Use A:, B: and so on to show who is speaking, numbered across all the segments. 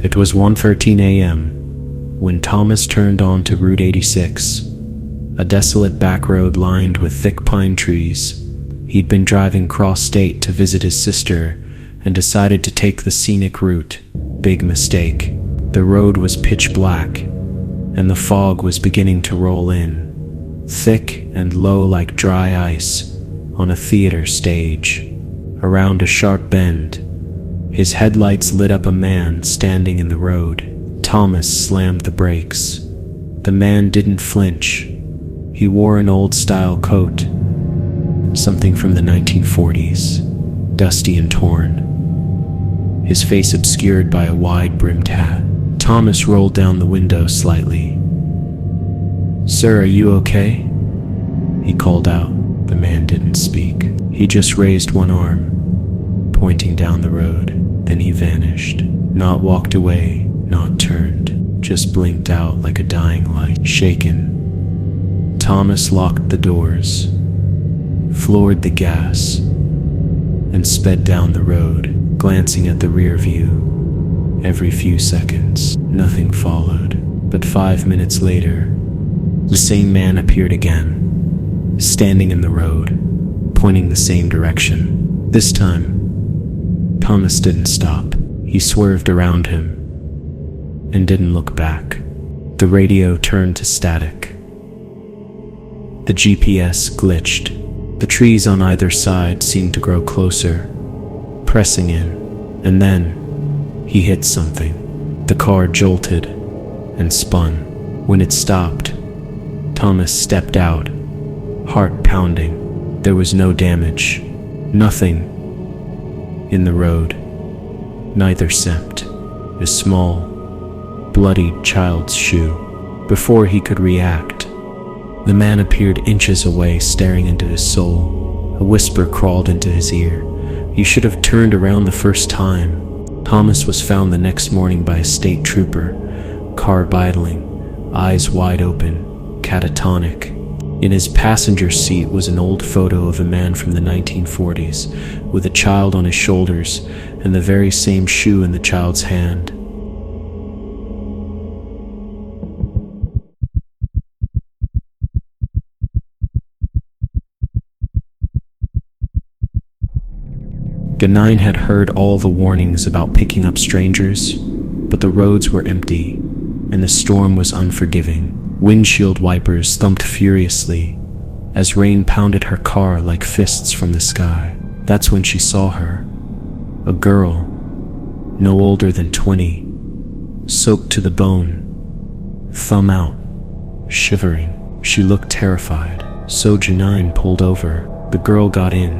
A: It was 1:13 a.m. when Thomas turned onto Route 86, a desolate back road lined with thick pine trees. He'd been driving cross-state to visit his sister and decided to take the scenic route. Big mistake. The road was pitch black, and the fog was beginning to roll in, thick and low like dry ice on a theater stage. Around a sharp bend, his headlights lit up a man standing in the road. Thomas slammed the brakes. The man didn't flinch. He wore an old-style coat, something from the 1940s, dusty and torn, his face obscured by a wide-brimmed hat. Thomas rolled down the window slightly. "Sir, are you okay?" he called out. The man didn't speak. He just raised one arm, pointing down the road. Then he vanished. Not walked away, not turned, just blinked out like a dying light. Shaken, Thomas locked the doors, floored the gas, and sped down the road, glancing at the rear view. Every few seconds, nothing followed. But 5 minutes later, the same man appeared again, standing in the road, pointing the same direction. This time, Thomas didn't stop. He swerved around him and didn't look back. The radio turned to static. The GPS glitched. The trees on either side seemed to grow closer, pressing in, and then he hit something. The car jolted and spun. When it stopped, Thomas stepped out, heart pounding. There was no damage, nothing in the road, neither scent. A small, bloodied child's shoe. Before he could react, the man appeared inches away, staring into his soul. A whisper crawled into his ear. "You should have turned around the first time." Thomas was found the next morning by a state trooper, car idling, eyes wide open, catatonic. In his passenger seat was an old photo of a man from the 1940s, with a child on his shoulders and the very same shoe in the child's hand. Ganine had heard all the warnings about picking up strangers, but the roads were empty, and the storm was unforgiving. Windshield wipers thumped furiously as rain pounded her car like fists from the sky. That's when she saw her. A girl, no older than 20, soaked to the bone, thumb out, shivering. She looked terrified. So Janine pulled over. The girl got in,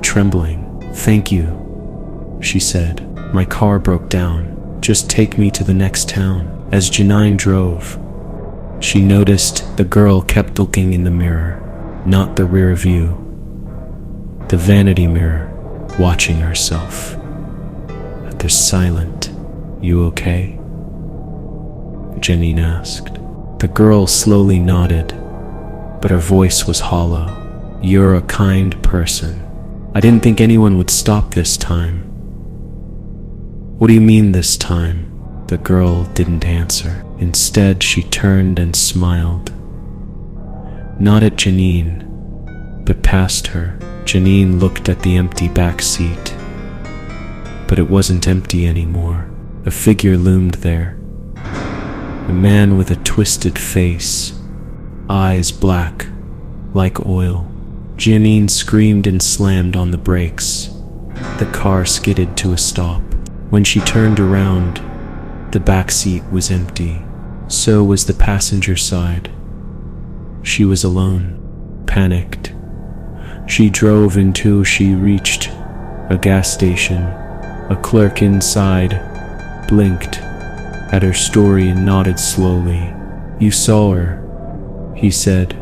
A: trembling. "Thank you," she said. "My car broke down. Just take me to the next town." As Janine drove, she noticed the girl kept looking in the mirror, not the rear view, the vanity mirror, watching herself. At the silent, "You okay?" Janine asked. The girl slowly nodded, but her voice was hollow. "You're a kind person. I didn't think anyone would stop this time." "What do you mean this time?" The girl didn't answer. Instead, she turned and smiled. Not at Janine, but past her. Janine looked at the empty back seat, but it wasn't empty anymore. A figure loomed there. A man with a twisted face, eyes black, like oil. Janine screamed and slammed on the brakes. The car skidded to a stop. When she turned around, the back seat was empty. So was the passenger side. She was alone, panicked. She drove until she reached a gas station. A clerk inside blinked at her story and nodded slowly. "You saw her," he said.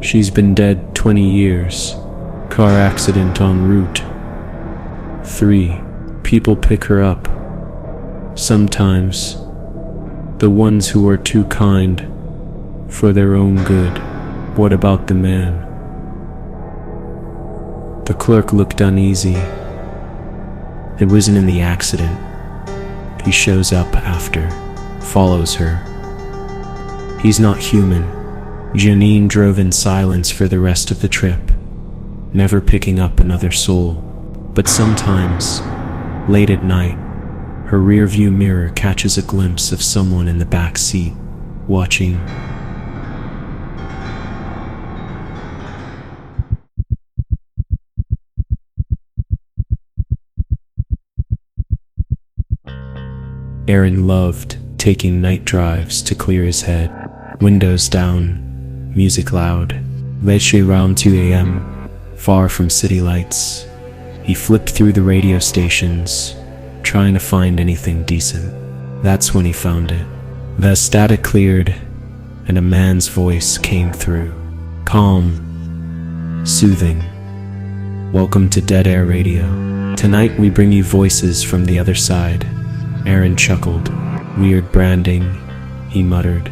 A: "She's been dead 20 years. Car accident on Route 3. People pick her up. Sometimes. The ones who are too kind for their own good." "What about the man?" The clerk looked uneasy. "It wasn't in the accident. He shows up after, follows her. He's not human. Janine drove in silence for the rest of the trip, never picking up another soul. But sometimes, late at night, her rearview mirror catches a glimpse of someone in the back seat, watching. Aaron loved taking night drives to clear his head. Windows down, music loud. Late around 2 a.m., far from city lights. He flipped through the radio stations, trying to find anything decent. That's when he found it. The static cleared, and a man's voice came through. Calm, soothing. Welcome to Dead Air Radio. Tonight we bring you voices from the other side. Aaron chuckled. Weird branding, he muttered.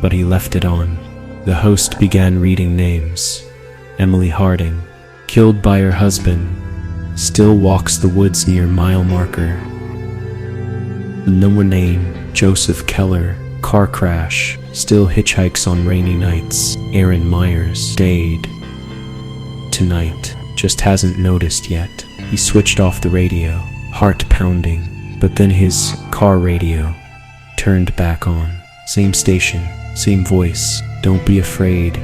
A: But he left it on. The host began reading names. Emily Harding, killed by her husband, still walks the woods near mile marker. No name, Joseph Keller, car crash, still hitchhikes on rainy nights. Aaron Myers stayed. Tonight, just hasn't noticed yet. He switched off the radio, heart pounding. But then his car radio turned back on. Same station, same voice. Don't be afraid,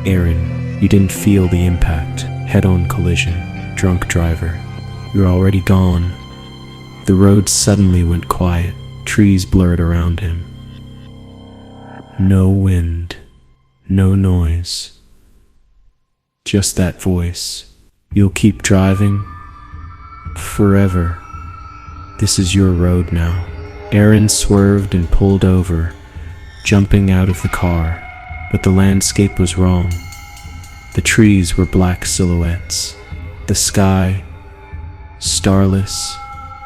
A: Aaron. You didn't feel the impact. Head-on collision. Drunk driver. You're already gone. The road suddenly went quiet. Trees blurred around him. No wind. No noise. Just that voice. You'll keep driving? Forever. This is your road now. Aaron swerved and pulled over, jumping out of the car. But the landscape was wrong. The trees were black silhouettes. The sky, starless,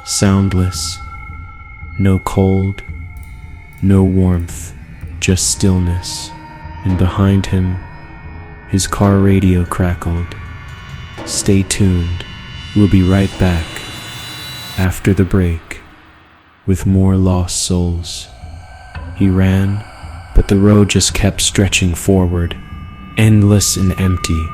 A: soundless. No cold, no warmth, just stillness. And behind him, his car radio crackled. Stay tuned. We'll be right back. After the break, with more lost souls. He ran, but the road just kept stretching forward, endless and empty.